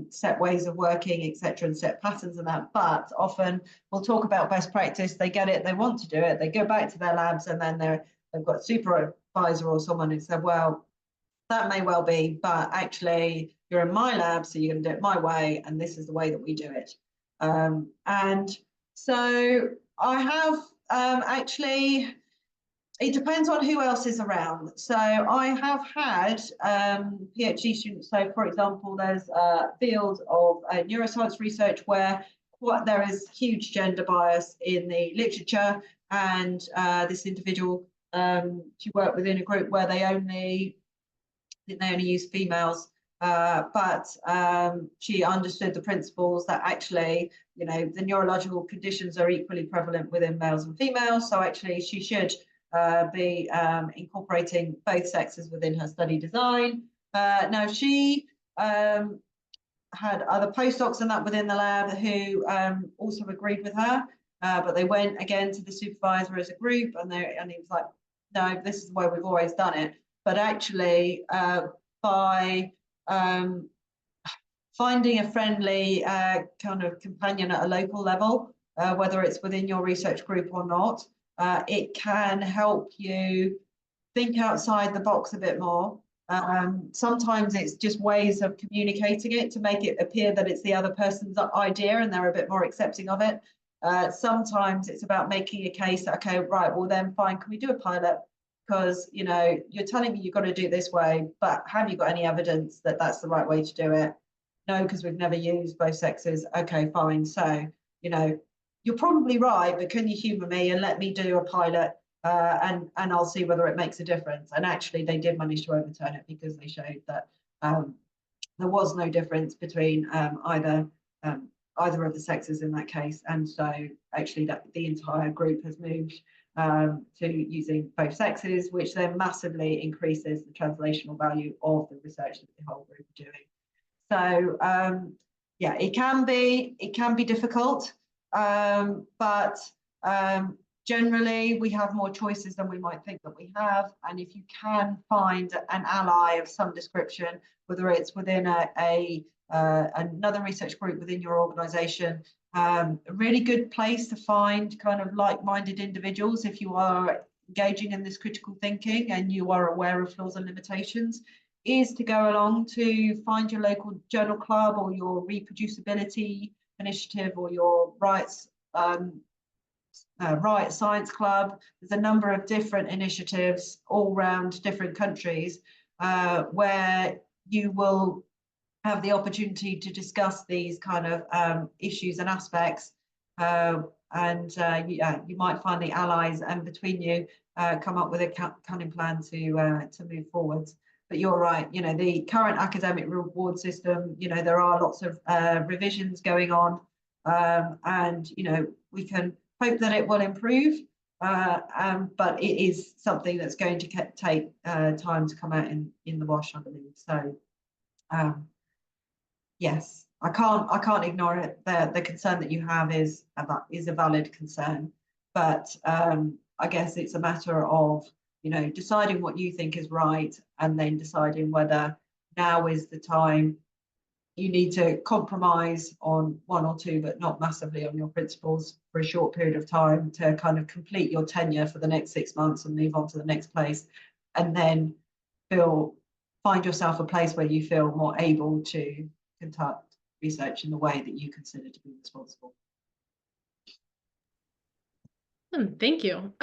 set ways of working, etc., and set patterns and that, but often we'll talk about best practice. They get it, they want to do it, they go back to their labs, and then they've got a supervisor or someone who said, well, that may well be, but actually you're in my lab, so you're going to do it my way, and this is the way that we do it. And so I have actually, it depends on who else is around. So I have had PhD students. So, for example, there's a field of neuroscience research where there is huge gender bias in the literature, and this individual, she worked within a group where they only use females. But she understood the principles that actually, the neurological conditions are equally prevalent within males and females. So actually, she should be incorporating both sexes within her study design. Now she had other postdocs and that within the lab who also agreed with her, but they went again to the supervisor as a group, and he was like, no, this is the way we've always done it. But actually, by finding a friendly kind of companion at a local level, whether it's within your research group or not, it can help you think outside the box a bit more. Sometimes it's just ways of communicating it to make it appear that it's the other person's idea and they're a bit more accepting of it. Sometimes it's about making a case that, okay, right, well then fine, can we do a pilot? Because, you know, you're telling me you've got to do it this way, but have you got any evidence that that's the right way to do it? No, because we've never used both sexes. Okay, fine. So, you know, you're probably right, but can you humour me and let me do a pilot? And I'll see whether it makes a difference. And actually, they did manage to overturn it because they showed that there was no difference between either of the sexes in that case. And so actually, that the entire group has moved to using both sexes, which then massively increases the translational value of the research that the whole group are doing. So yeah, it can be difficult, but generally, we have more choices than we might think that we have. And if you can find an ally of some description, whether it's within another research group within your organization, a really good place to find kind of like-minded individuals if you are engaging in this critical thinking and you are aware of flaws and limitations, is to go along to find your local journal club or your reproducibility initiative or your rights science club. There's a number of different initiatives all around different countries where you will have the opportunity to discuss these kind of issues and aspects, you might find the allies, and between you come up with a cunning plan to move forwards. But you're right, you know, the current academic reward system, you know, there are lots of revisions going on, and you know, we can hope that it will improve, but it is something that's going to take time to come out in the wash, I believe. So yes, I can't ignore it. The concern that you have is a valid concern, but I guess it's a matter of, you know, deciding what you think is right and then deciding whether now is the time you need to compromise on one or two, but not massively on your principles for a short period of time to kind of complete your tenure for the next 6 months and move on to the next place, and then find yourself a place where you feel more able to conduct research in the way that you consider to be responsible. Thank you.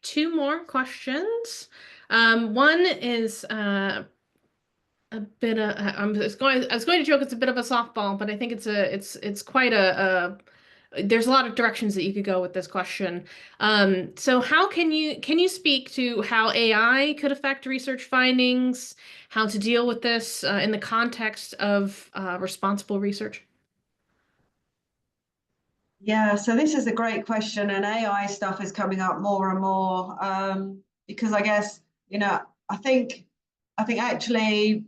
Two more questions. One is a bit of I was going to joke it's a bit of a softball, but I think it's quite there's a lot of directions that you could go with this question. So how can you speak to how AI could affect research findings, how to deal with this in the context of responsible research? Yeah, so this is a great question, and AI stuff is coming up more and more because I guess, you know, I think actually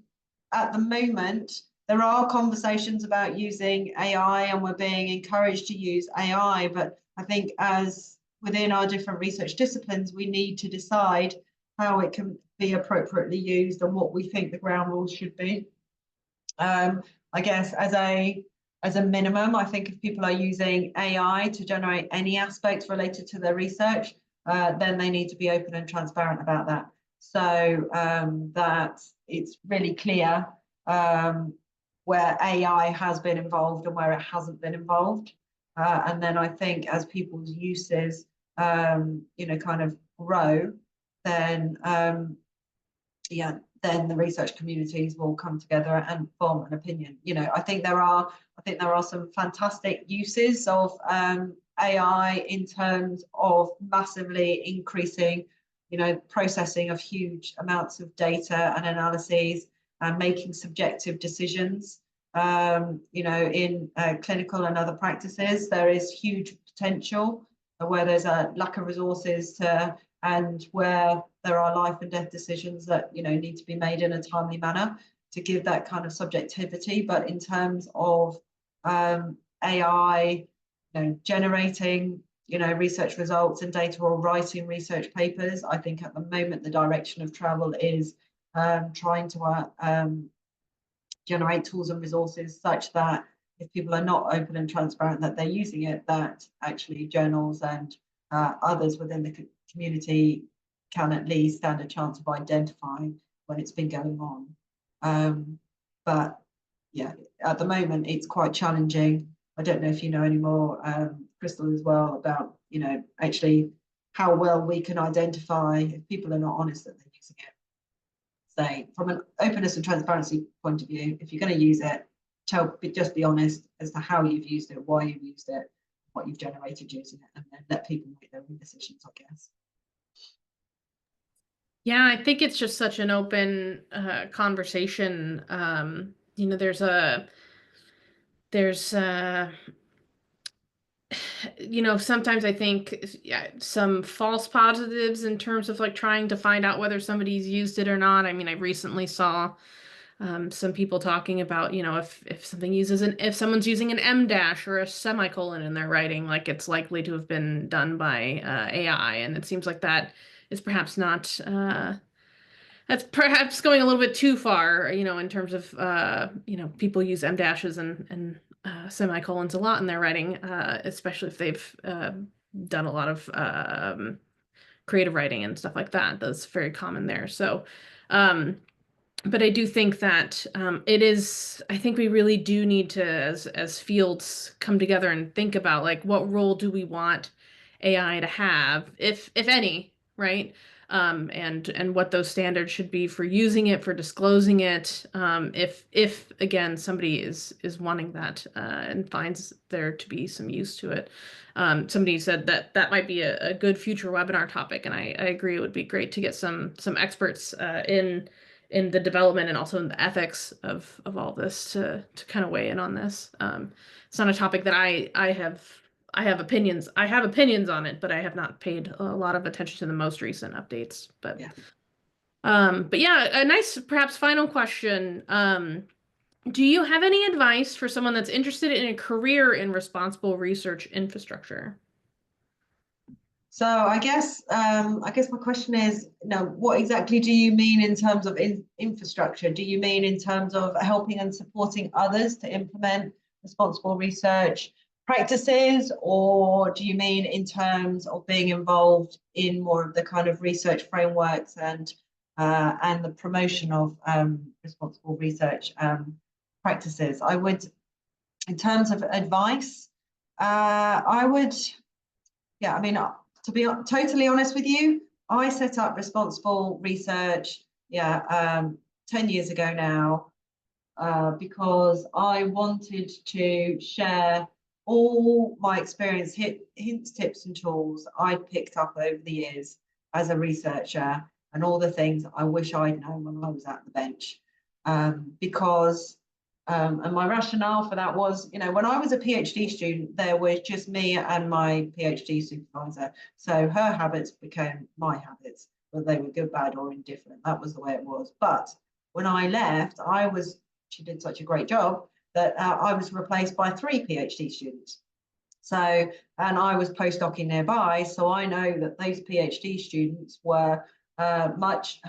at the moment there are conversations about using AI, and we're being encouraged to use AI, but I think as within our different research disciplines, we need to decide how it can be appropriately used and what we think the ground rules should be. I guess as a minimum, I think if people are using AI to generate any aspects related to their research, then they need to be open and transparent about that, so that it's really clear where AI has been involved and where it hasn't been involved. And then I think as people's uses, you know, kind of grow, then yeah, then the research communities will come together and form an opinion. You know, I think there are some fantastic uses of AI in terms of massively increasing, you know, processing of huge amounts of data and analyses and making subjective decisions. You know, in clinical and other practices, there is huge potential where there's a lack of resources to and where there are life and death decisions that, you know, need to be made in a timely manner to give that kind of subjectivity. But in terms of AI, you know, generating, you know, research results and data, or writing research papers, I think at the moment the direction of travel is trying to generate tools and resources such that if people are not open and transparent that they're using it, that actually journals and others within the community can at least stand a chance of identifying when it's been going on. But yeah, at the moment it's quite challenging. I don't know if you know any more, Crystal, as well, about, you know, actually how well we can identify if people are not honest that they're using it. So from an openness and transparency point of view, if you're going to use it, just be honest as to how you've used it, why you've used it, what you've generated using it, and then let people make their own decisions, I guess. Yeah, I think it's just such an open conversation. You know, there's you know, sometimes I think, yeah, some false positives in terms of like trying to find out whether somebody's used it or not. I mean, I recently saw some people talking about, you know, if something uses if someone's using an M dash or a semicolon in their writing, like it's likely to have been done by AI, and it seems like that is perhaps not that's perhaps going a little bit too far, you know, in terms of you know, people use M dashes and semicolons a lot in their writing, especially if they've done a lot of creative writing and stuff like that. That's very common there. So, but I do think that it is, I think we really do need to, as fields, come together and think about like what role do we want AI to have, if any, right? And what those standards should be for using it, for disclosing it, if again somebody is wanting that and finds there to be some use to it. Somebody said that that might be a good future webinar topic, and I agree it would be great to get some experts in the development and also in the ethics of all this to kind of weigh in on this. It's not a topic that I have opinions. I have opinions on it, but I have not paid a lot of attention to the most recent updates. Yeah. But yeah, a nice perhaps final question. Do you have any advice for someone that's interested in a career in responsible research infrastructure? So I guess my question is, you know, what exactly do you mean in terms of infrastructure? Do you mean in terms of helping and supporting others to implement responsible research practices, or do you mean in terms of being involved in more of the kind of research frameworks and the promotion of responsible research practices? I would, in terms of advice, I would, yeah, I mean, to be totally honest with you, I set up responsible research, 10 years ago now, because I wanted to share all my experience, hints, tips, and tools I'd picked up over the years as a researcher, and all the things I wish I'd known when I was at the bench. Because and my rationale for that was, you know, when I was a PhD student, there was just me and my PhD supervisor. So her habits became my habits, whether they were good, bad, or indifferent. That was the way it was. But when I left, she did such a great job that I was replaced by 3 PhD students. So, and I was postdocing nearby, so I know that those PhD students were had much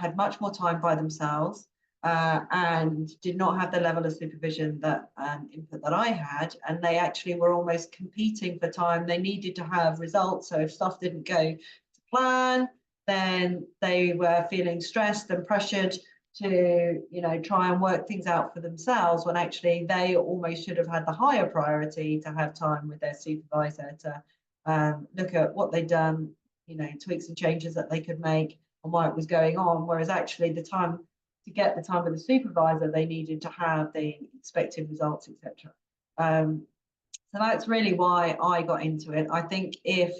more time by themselves. And did not have the level of supervision that input that I had, and they actually were almost competing for time. They needed to have results, so if stuff didn't go to plan, then they were feeling stressed and pressured to, you know, try and work things out for themselves, when actually they almost should have had the higher priority to have time with their supervisor to look at what they'd done, you know, tweaks and changes that they could make and why it was going on, whereas actually the time to get the time with the supervisor, they needed to have the expected results, etc. So that's really why I got into it. I think if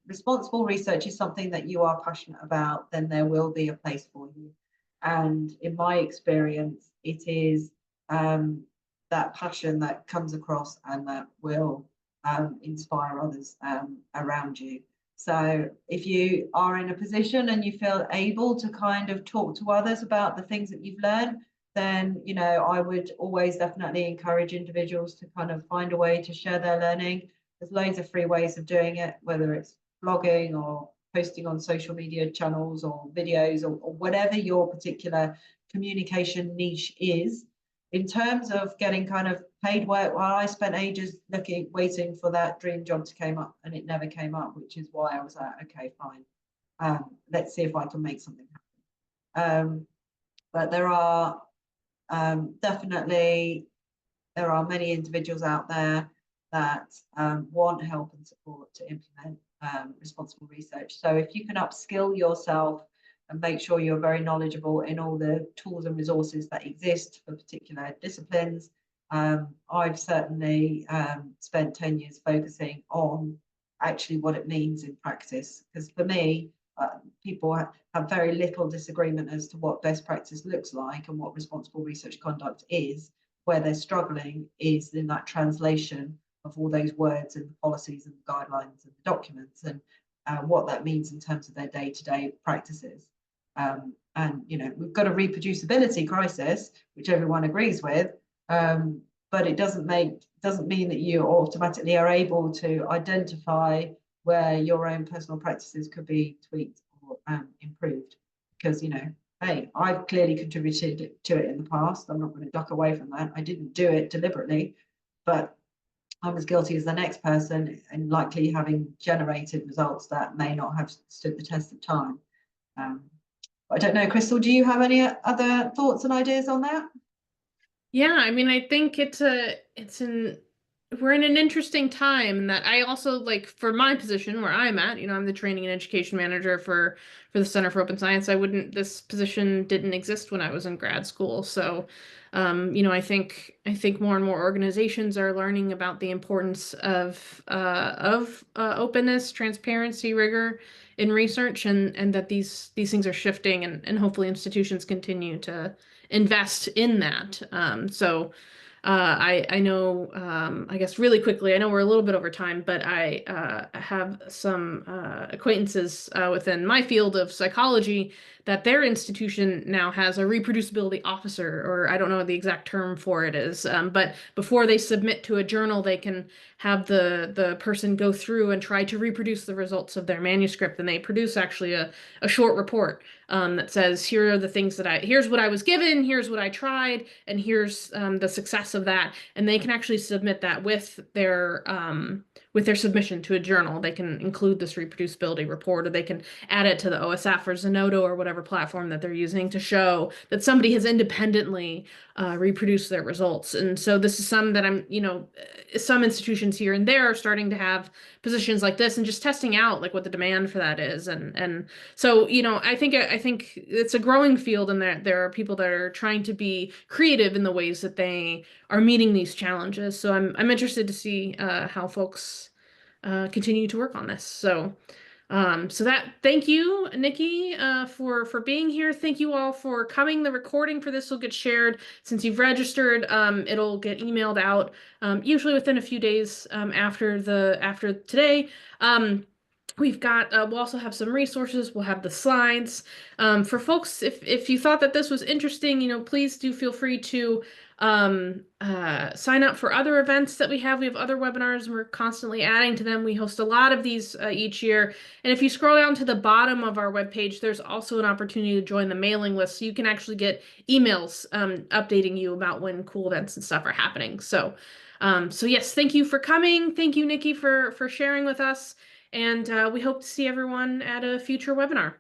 responsible research is something that you are passionate about, then there will be a place for you. And in my experience, it is that passion that comes across and that will inspire others around you. So if you are in a position and you feel able to kind of talk to others about the things that you've learned, then, you know, I would always definitely encourage individuals to kind of find a way to share their learning. There's loads of free ways of doing it, whether it's blogging or posting on social media channels or videos or whatever your particular communication niche is. In terms of getting kind of paid work, well, I spent ages waiting for that dream job to come up, and it never came up, which is why I was like, okay, fine. Let's see if I can make something happen. But there are definitely, there are many individuals out there that want help and support to implement responsible research. So if you can upskill yourself and make sure you're very knowledgeable in all the tools and resources that exist for particular disciplines. I've certainly spent 10 years focusing on actually what it means in practice, because for me, people have very little disagreement as to what best practice looks like and what responsible research conduct is. Where they're struggling is in that translation of all those words and the policies and the guidelines and the documents, and what that means in terms of their day-to-day practices. And you know, we've got a reproducibility crisis, which everyone agrees with, but it doesn't mean that you automatically are able to identify where your own personal practices could be tweaked or improved. Because, you know, hey, I've clearly contributed to it in the past. I'm not going to duck away from that. I didn't do it deliberately, but I'm as guilty as the next person, and likely having generated results that may not have stood the test of time. I don't know, Crystal, do you have any other thoughts and ideas on that? Yeah, I mean, I think we're in an interesting time, and that I also like, for my position where I'm at, you know, I'm the training and education manager for the Center for Open Science. This position didn't exist when I was in grad school. So, you know, I think more and more organizations are learning about the importance of openness, transparency, rigor in research, and that these things are shifting, and hopefully institutions continue to invest in that. I know, I guess really quickly, I know we're a little bit over time, but I have some acquaintances within my field of psychology that their institution now has a reproducibility officer, or I don't know what the exact term for it is, but before they submit to a journal, they can have the person go through and try to reproduce the results of their manuscript, and they produce actually a short report that says, here are the things here's what I was given, here's what I tried, and here's the success of that. And they can actually submit that with their submission to a journal. They can include this reproducibility report, or they can add it to the OSF or Zenodo or whatever platform that they're using to show that somebody has independently reproduced their results. And so this is some that some institutions here and there are starting to have positions like this, and just testing out like what the demand for that is. And so, you know, I think it's a growing field, and there are people that are trying to be creative in the ways that they are meeting these challenges. So I'm interested to see how folks continue to work on this. Thank you, Nikki, for being here. Thank you all for coming. The recording for this will get shared since you've registered. It'll get emailed out usually within a few days after today. We'll also have some resources. We'll have the slides. For folks, if you thought that this was interesting, you know, please do feel free to sign up for other events that we have. We have other webinars, and we're constantly adding to them. We host a lot of these each year. And if you scroll down to the bottom of our webpage, there's also an opportunity to join the mailing list, so you can actually get emails updating you about when cool events and stuff are happening. So yes, thank you for coming. Thank you, Nikki, for sharing with us. And we hope to see everyone at a future webinar.